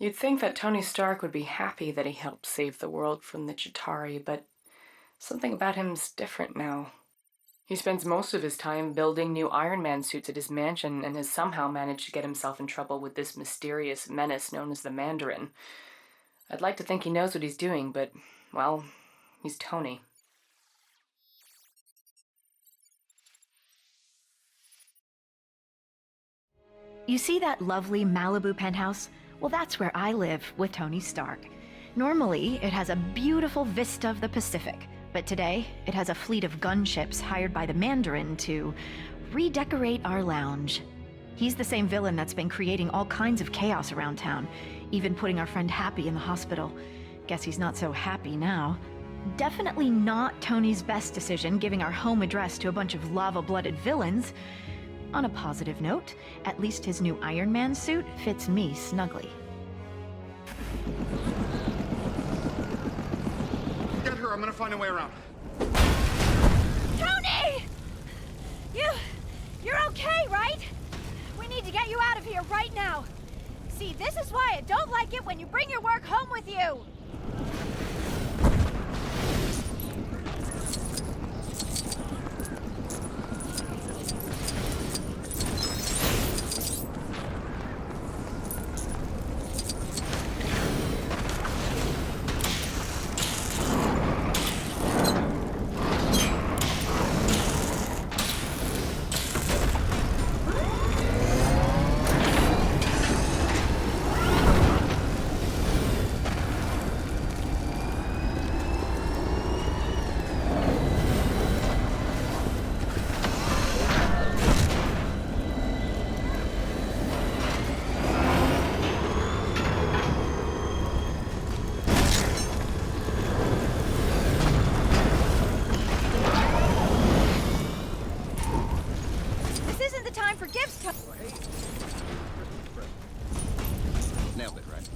You'd think that Tony Stark would be happy that he helped save the world from the Chitauri, but something about him's different now. He spends most of his time building new Iron Man suits at his mansion and has somehow managed to get himself in trouble with this mysterious menace known as the Mandarin. I'd like to think he knows what he's doing, but, well, he's Tony. You see that lovely Malibu penthouse? Well, that's where I live with Tony Stark. Normally, it has a beautiful vista of the Pacific, but today, it has a fleet of gunships hired by the Mandarin to redecorate our lounge. He's the same villain that's been creating all kinds of chaos around town, even putting our friend Happy in the hospital. Guess he's not so happy now. Definitely not Tony's best decision giving our home address to a bunch of lava-blooded villains. On a positive note, at least his new Iron Man suit fits me snugly. Get her, I'm gonna find a way around. Tony! You're okay, right? We need to get you out of here right now. See, this is why I don't like it when you bring your work home with you. Nailed it, right?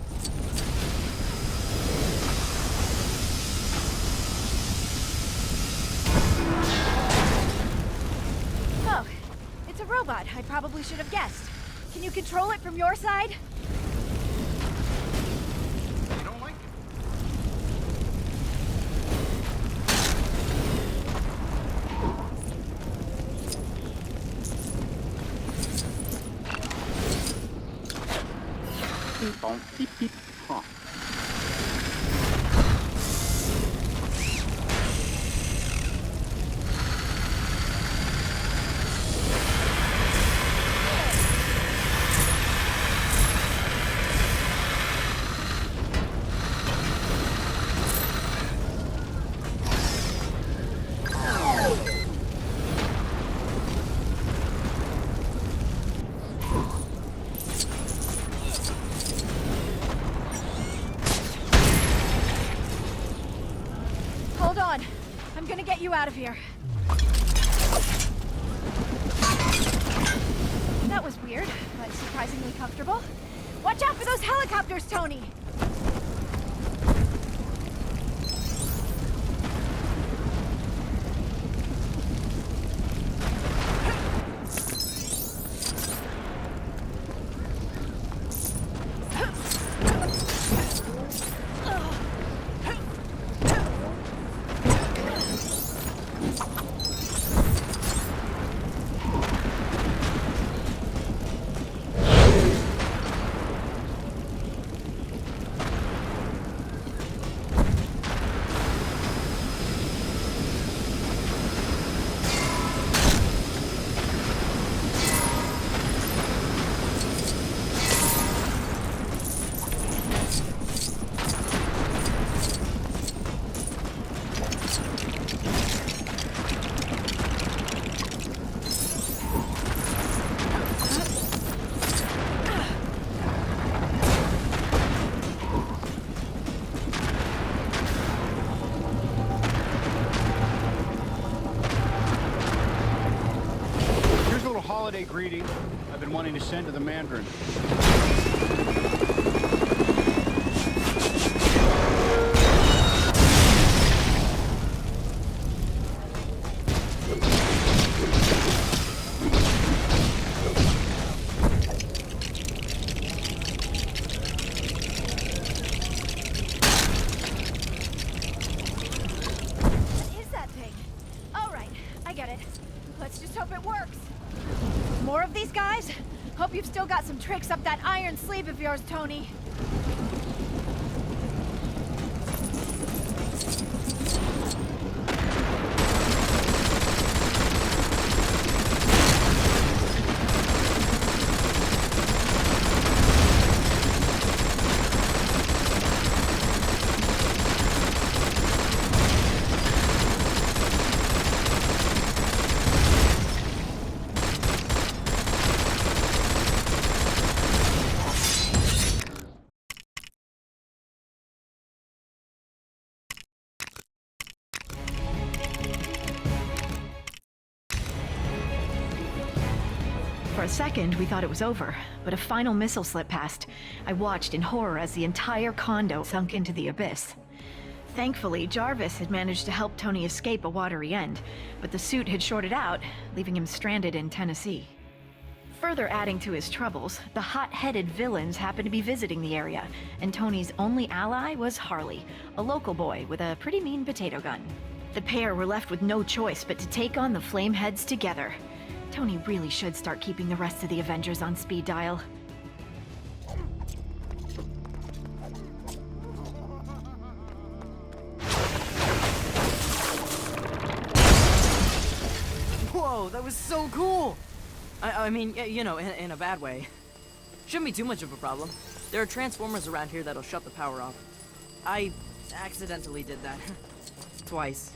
Oh, it's a robot. I probably should have guessed. Can you control it from your side? You don't like it? Beep, bonk, beep, beep, honk. Hold on. I'm gonna get you out of here. That was weird, but surprisingly comfortable. Watch out for those helicopters, Tony! Holiday greeting I've been wanting to send to the Mandarin. get it. Let's just hope it works. More of these guys? Hope you've still got some tricks up that iron sleeve of yours, Tony. For a second, we thought it was over, but a final missile slipped past. I watched in horror as the entire condo sunk into the abyss. Thankfully, Jarvis had managed to help Tony escape a watery end, but the suit had shorted out, leaving him stranded in Tennessee. Further adding to his troubles, the hot-headed villains happened to be visiting the area, and Tony's only ally was Harley, a local boy with a pretty mean potato gun. The pair were left with no choice but to take on the Flameheads together. Tony really should start keeping the rest of the Avengers on speed dial. Whoa, that was so cool! I mean, you know, in a bad way. Shouldn't be too much of a problem. There are transformers around here that'll shut the power off. I accidentally did that. Twice.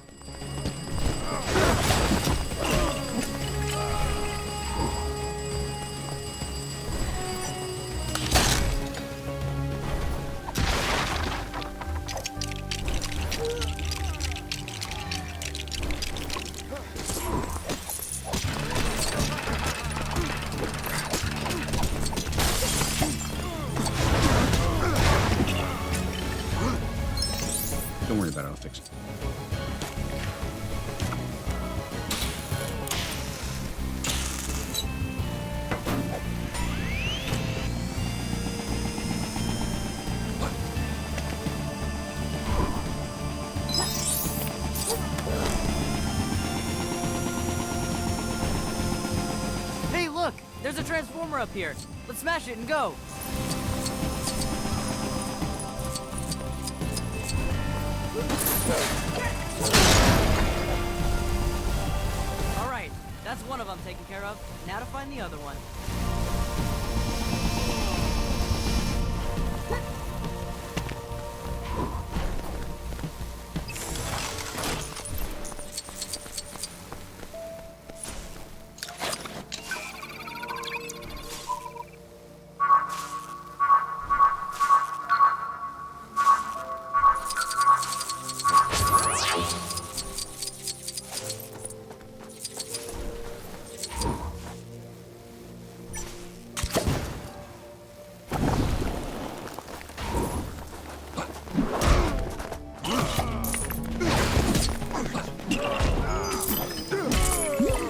Don't worry about it, I'll fix it. Hey, look! There's a transformer up here. Let's smash it and go. All right, that's one of them taken care of. Now to find the other one.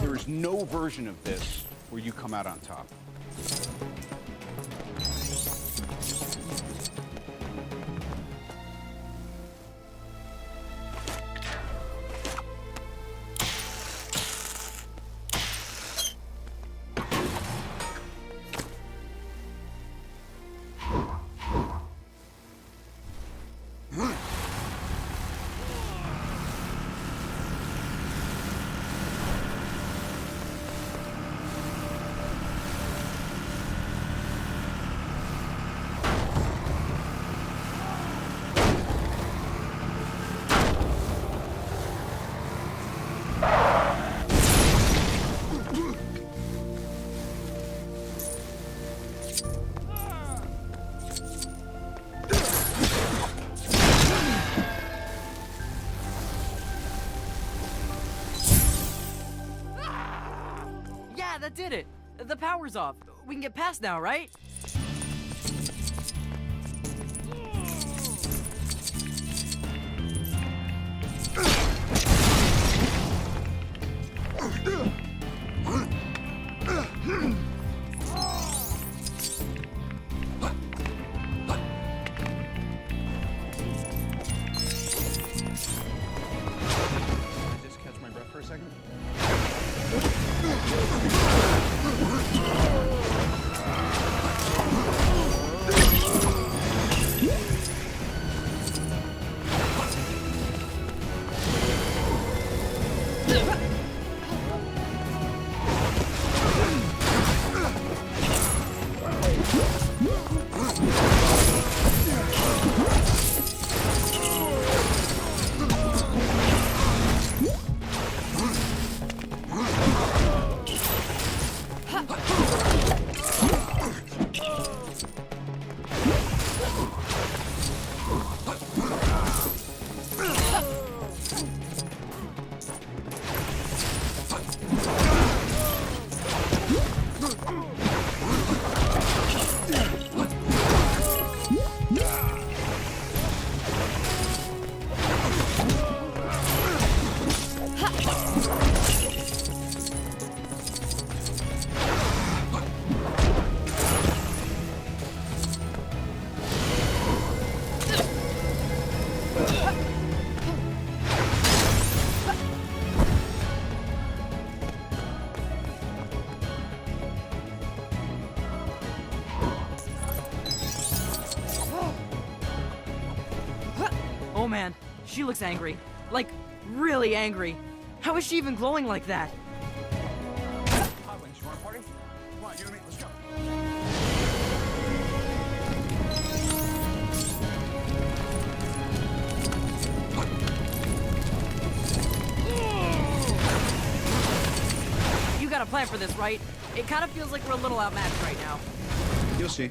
There is no version of this where you come out on top. Yeah, that did it. The power's off. We can get past now, right? Just catch my breath for a second. Oh man, she looks angry. Like, really angry. How is she even glowing like that? Hot wings, you want a party? Come on, you and me, let's go. You got a plan for this, right? It kind of feels like we're a little outmatched right now. You'll see.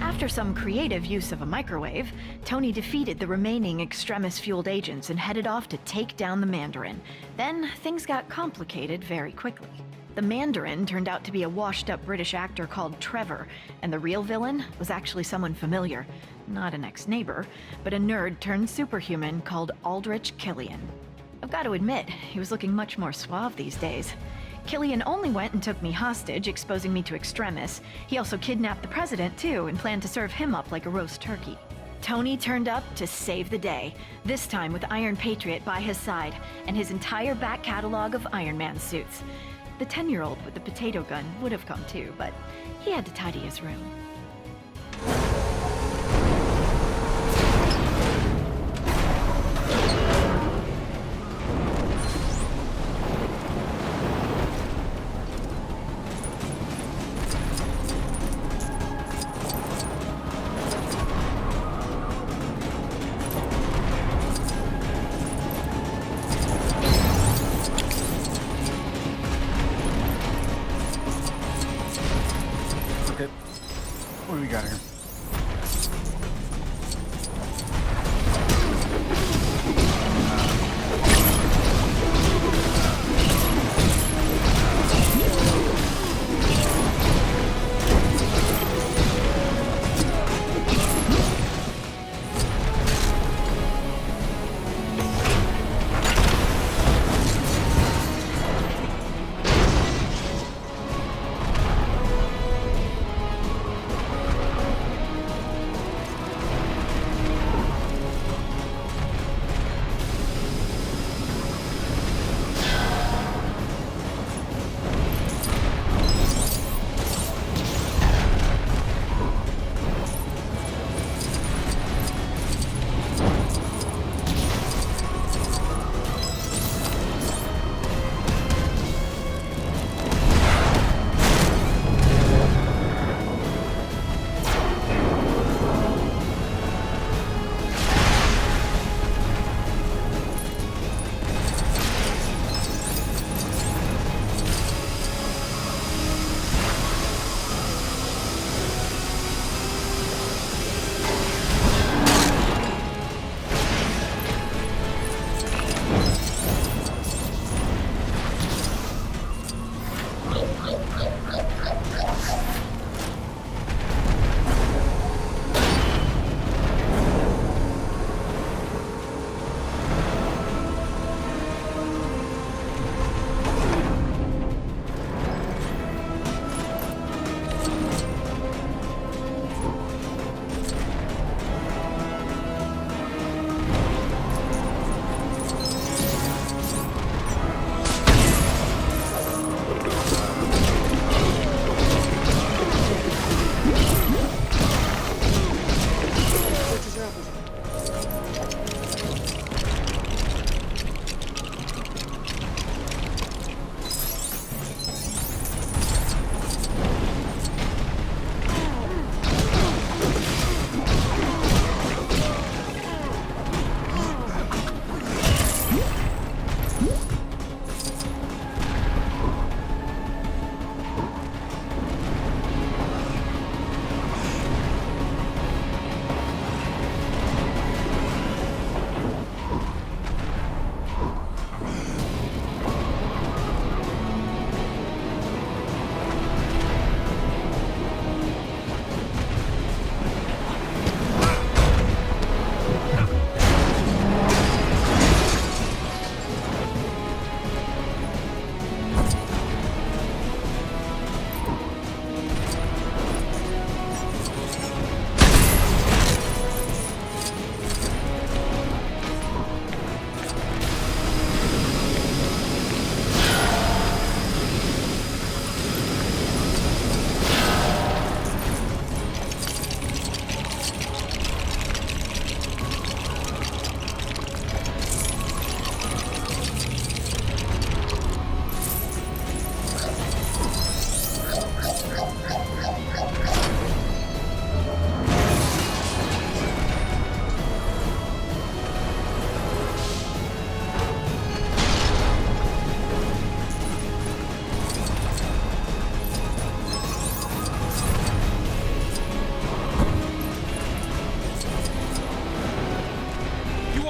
After some creative use of a microwave, Tony defeated the remaining extremis-fueled agents and headed off to take down the Mandarin. Then, things got complicated very quickly. The Mandarin turned out to be a washed-up British actor called Trevor, and the real villain was actually someone familiar. Not an ex-neighbor, but a nerd-turned-superhuman called Aldrich Killian. I've got to admit, he was looking much more suave these days. Killian only went and took me hostage, exposing me to extremis. He also kidnapped the president, too, and planned to serve him up like a roast turkey. Tony turned up to save the day, this time with Iron Patriot by his side, and his entire back catalog of Iron Man suits. The 10-year-old with the potato gun would have come too, but he had to tidy his room. Okay. What do we got here?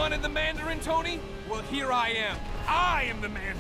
wanted the Mandarin, Tony? Well, here I am. I am the Mandarin.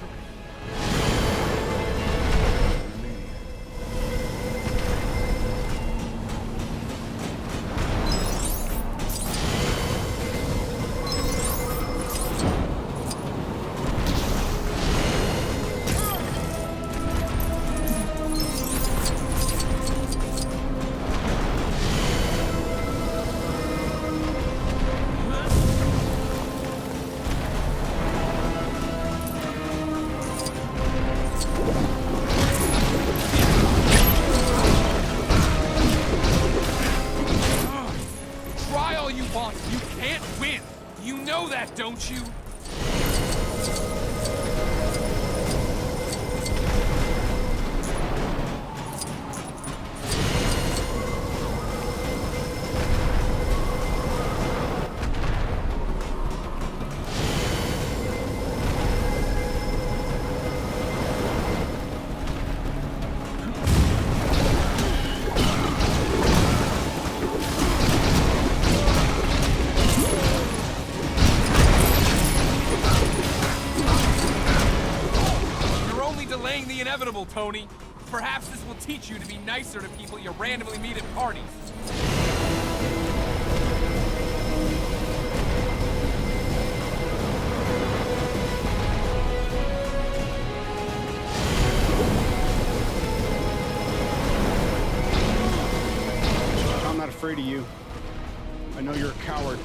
You can't win! You know that, don't you? Delaying the inevitable, Tony. Perhaps this will teach you to be nicer to people you randomly meet at parties. I'm not afraid of you. I know you're a coward.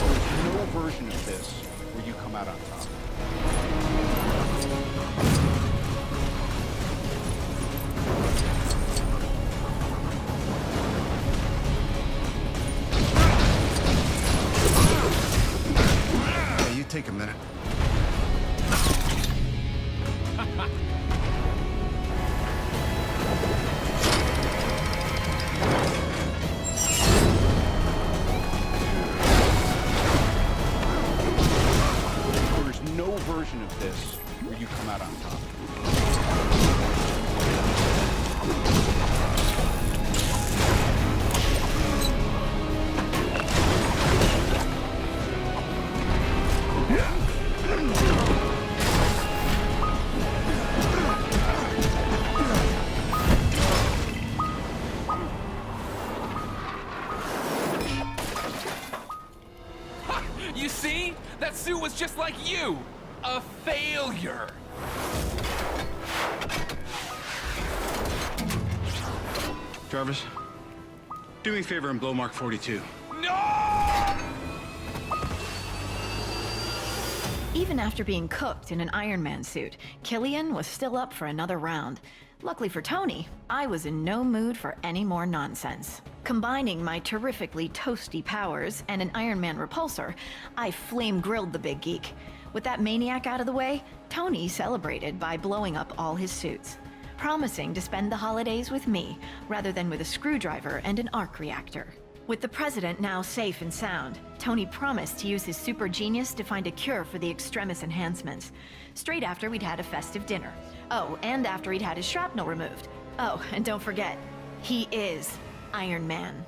There's no version of this where you come out on top. Hey, you take a minute. No version of this where you come out on top. You see? That suit was just like you! A failure! Jarvis, do me a favor and blow Mark 42. No! Even after being cooked in an Iron Man suit, Killian was still up for another round. Luckily for Tony, I was in no mood for any more nonsense. Combining my terrifically toasty powers and an Iron Man repulsor, I flame-grilled the big geek. With that maniac out of the way, Tony celebrated by blowing up all his suits, promising to spend the holidays with me rather than with a screwdriver and an arc reactor. With the president now safe and sound, Tony promised to use his super genius to find a cure for the extremis enhancements, straight after we'd had a festive dinner. Oh, and after he'd had his shrapnel removed. Oh, and don't forget, he is Iron Man.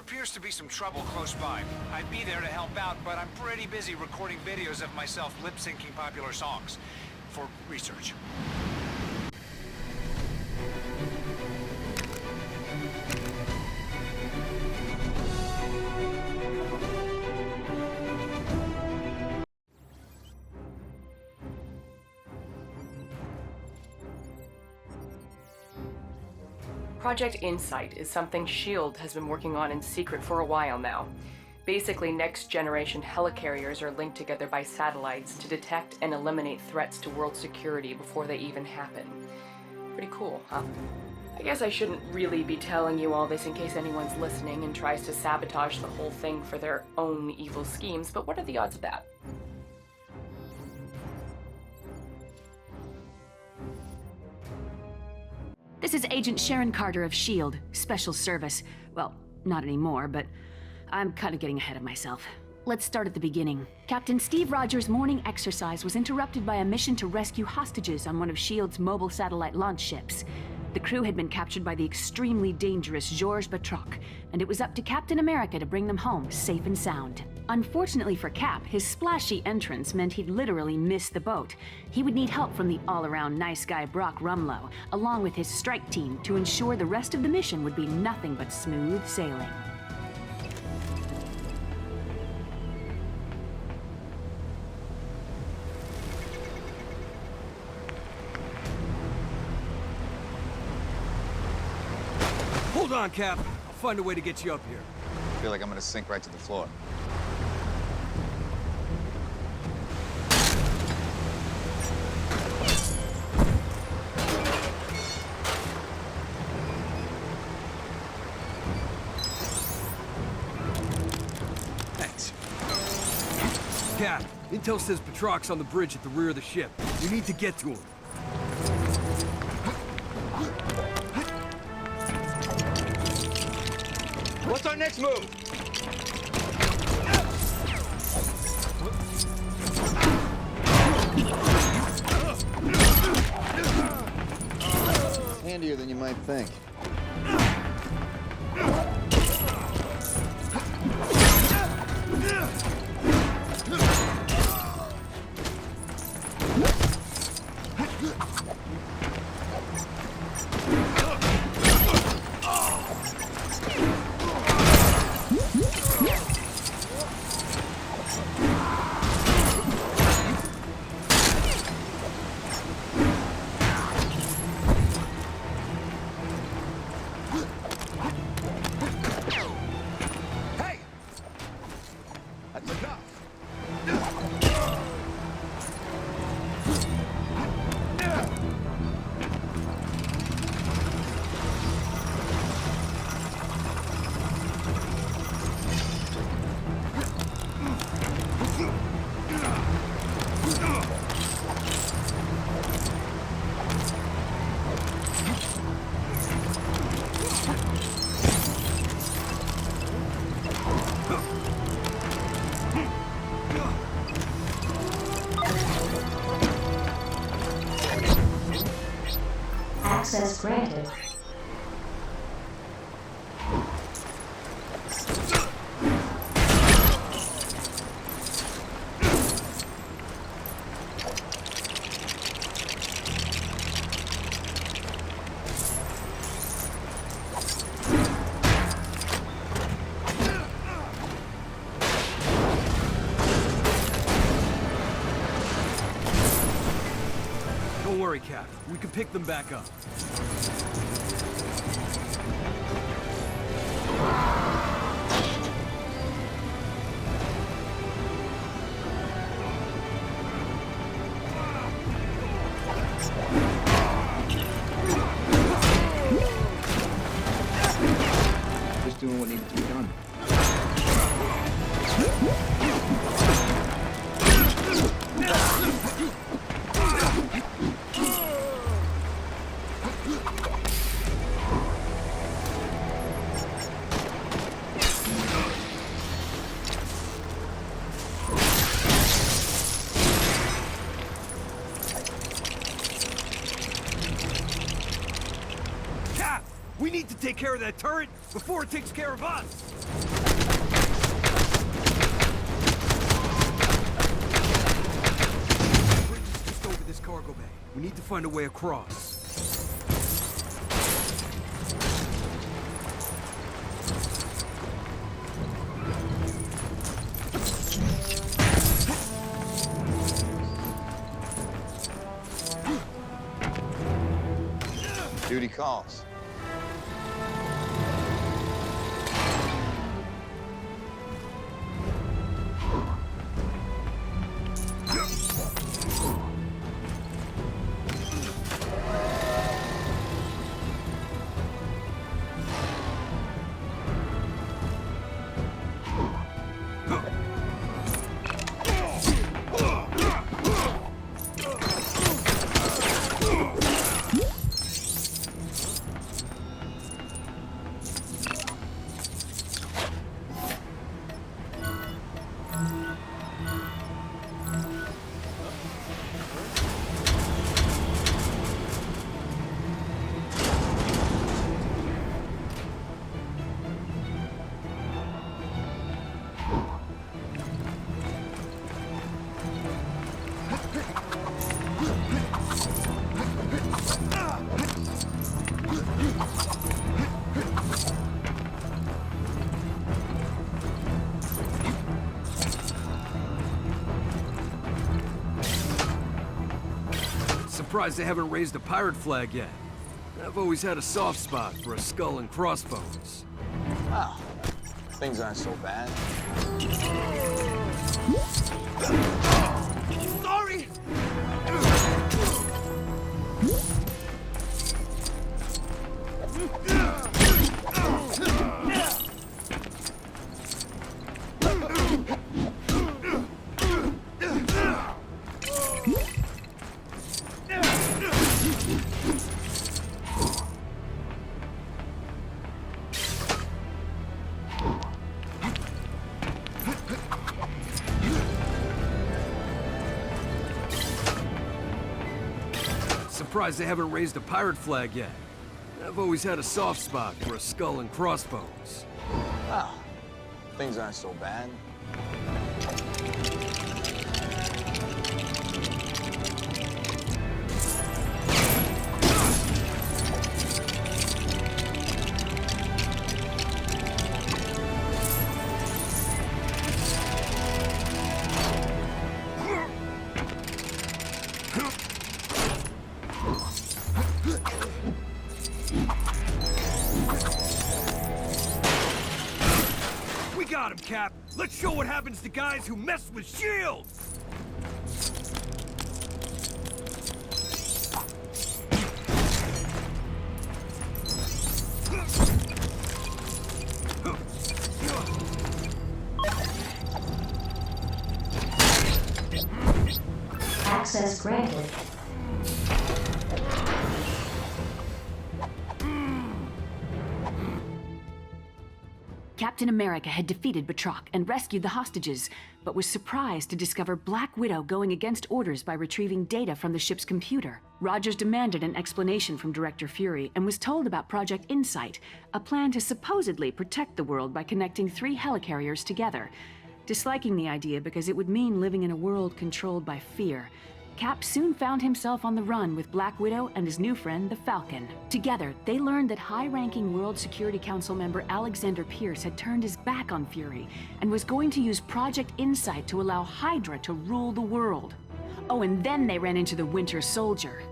appears to be some trouble close by. I'd be there to help out, but I'm pretty busy recording videos of myself lip-syncing popular songs for research. Project Insight is something S.H.I.E.L.D. has been working on in secret for a while now. Basically, next-generation helicarriers are linked together by satellites to detect and eliminate threats to world security before they even happen. Pretty cool, huh? I guess I shouldn't really be telling you all this in case anyone's listening and tries to sabotage the whole thing for their own evil schemes, but what are the odds of that? This is Agent Sharon Carter of S.H.I.E.L.D., Special Service. Well, not anymore, but I'm kind of getting ahead of myself. Let's start at the beginning. Captain Steve Rogers' morning exercise was interrupted by a mission to rescue hostages on one of S.H.I.E.L.D.'s mobile satellite launch ships. The crew had been captured by the extremely dangerous Georges Batroc, and it was up to Captain America to bring them home safe and sound. Unfortunately for Cap, his splashy entrance meant he'd literally miss the boat. He would need help from the all-around nice guy Brock Rumlow, along with his strike team, to ensure the rest of the mission would be nothing but smooth sailing. Hold on, Cap. I'll find a way to get you up here. I feel like I'm gonna sink right to the floor. Thanks. Cap, intel says Batroc's on the bridge at the rear of the ship. We need to get to him. What's our next move? Handier than you might think. Access granted. Don't worry, Cap. We can pick them back up. Just doing what needs to be done. Cap! We need to take care of that turret before it takes care of us! The bridge is just over this cargo bay. We need to find a way across. Duty calls. Surprised they haven't raised a pirate flag yet. I've always had a soft spot for a skull and crossbones. Wow. Things aren't so bad. Sorry! Surprised they haven't raised a pirate flag yet. I've always had a soft spot for a skull and crossbones. Wow. Things aren't so bad. We got him, Cap! Let's show what happens to guys who mess with S.H.I.E.L.D.! Access granted. Captain America had defeated Batroc and rescued the hostages, but was surprised to discover Black Widow going against orders by retrieving data from the ship's computer. Rogers demanded an explanation from Director Fury and was told about Project Insight, a plan to supposedly protect the world by connecting 3 helicarriers together. Disliking the idea because it would mean living in a world controlled by fear, Cap soon found himself on the run with Black Widow and his new friend, the Falcon. Together, they learned that high-ranking World Security Council member Alexander Pierce had turned his back on Fury and was going to use Project Insight to allow Hydra to rule the world. Oh, and then they ran into the Winter Soldier.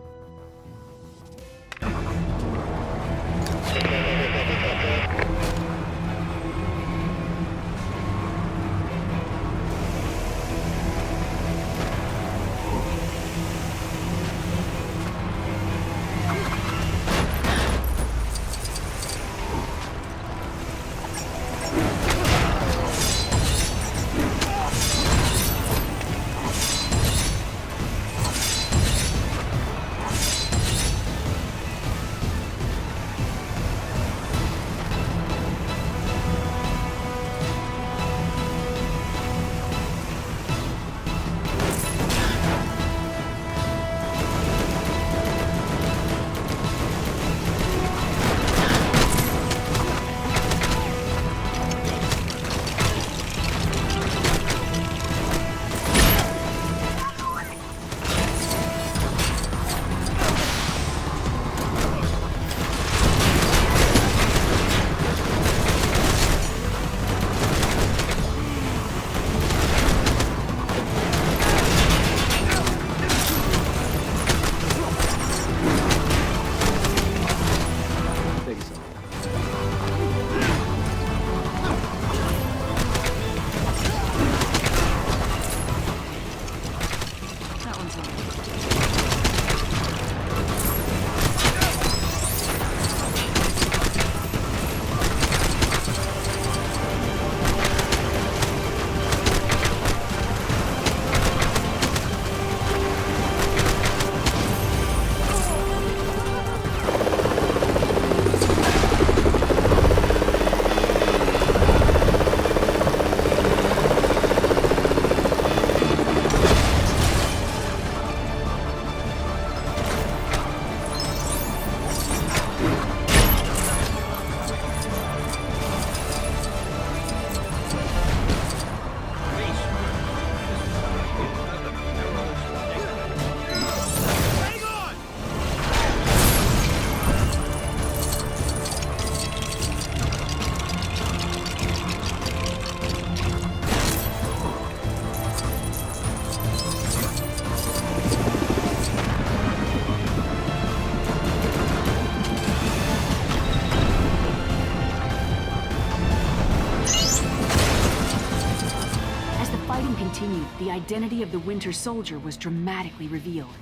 continued, the identity of the Winter Soldier was dramatically revealed.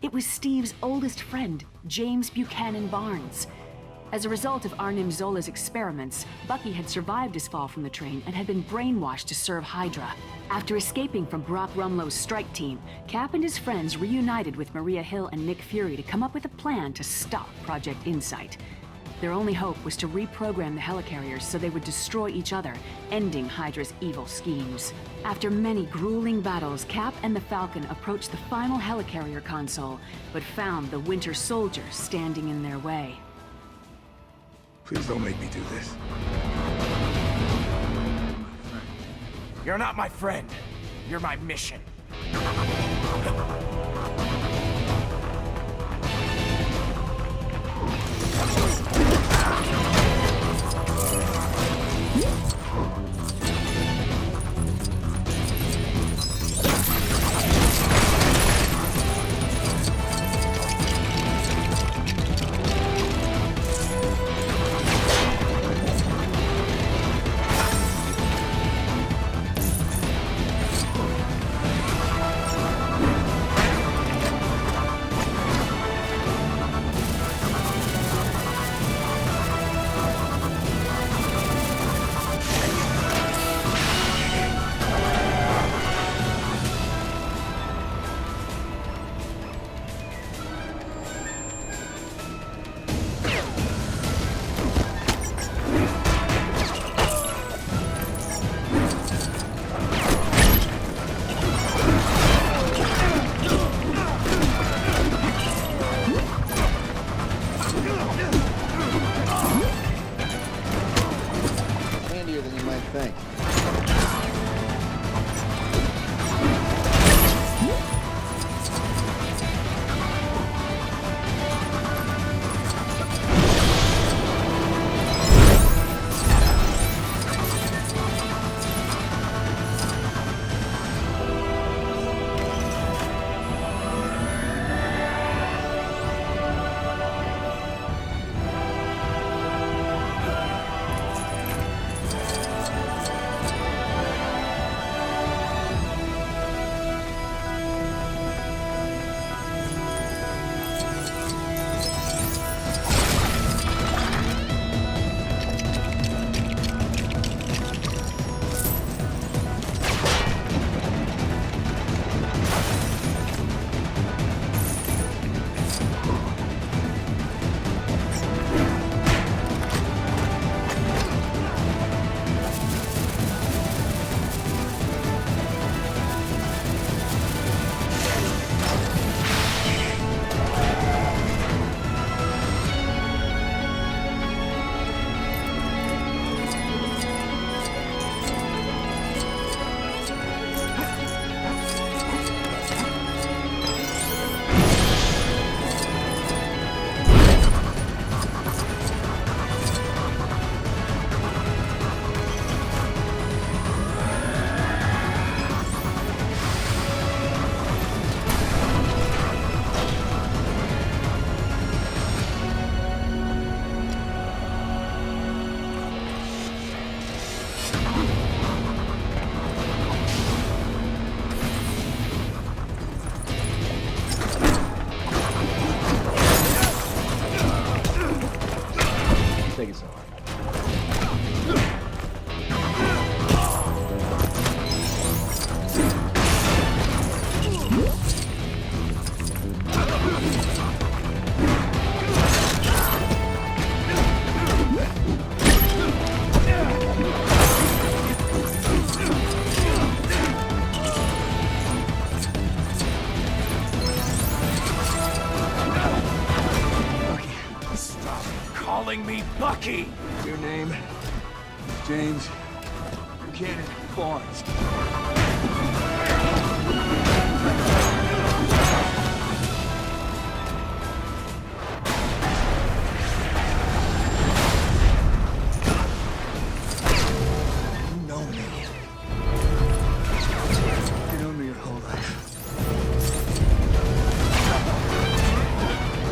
It was Steve's oldest friend, James Buchanan Barnes. As a result of Arnim Zola's experiments, Bucky had survived his fall from the train and had been brainwashed to serve Hydra. After escaping from Brock Rumlow's strike team, Cap and his friends reunited with Maria Hill and Nick Fury to come up with a plan to stop Project Insight. Their only hope was to reprogram the helicarriers so they would destroy each other, ending Hydra's evil schemes. After many grueling battles, Cap and the Falcon approached the final helicarrier console, but found the Winter Soldier standing in their way. Please don't make me do this. You're not my friend. You're my mission. Handier than you might think. Take it so hard. Calling me Bucky! Your name? James Buchanan Barnes. You know me. You know me your whole life.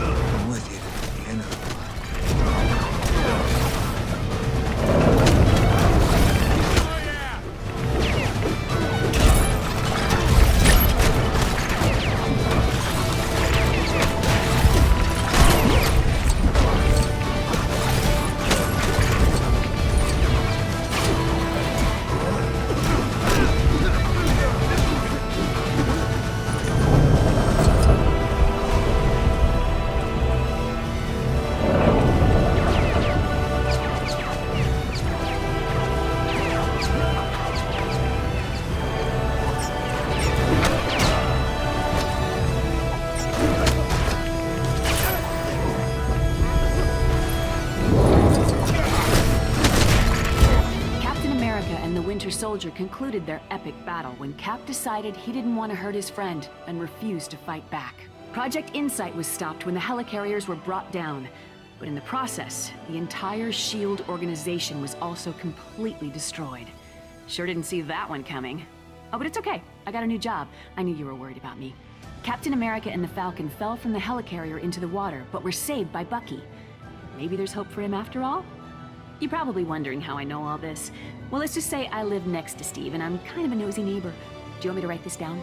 I'm with you to the end of the line. soldier concluded their epic battle when Cap decided he didn't want to hurt his friend and refused to fight back. Project Insight was stopped when the helicarriers were brought down, but in the process, the entire S.H.I.E.L.D. organization was also completely destroyed. Sure didn't see that one coming. Oh, but it's okay. I got a new job. I knew you were worried about me. Captain America and the Falcon fell from the helicarrier into the water, but were saved by Bucky. Maybe there's hope for him after all? You're probably wondering how I know all this. Well, let's just say I live next to Steve, and I'm kind of a nosy neighbor. Do you want me to write this down?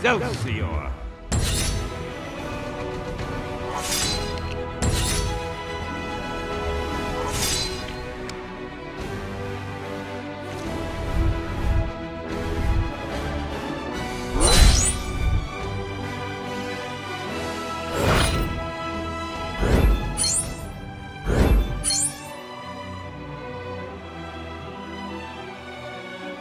Excelsior!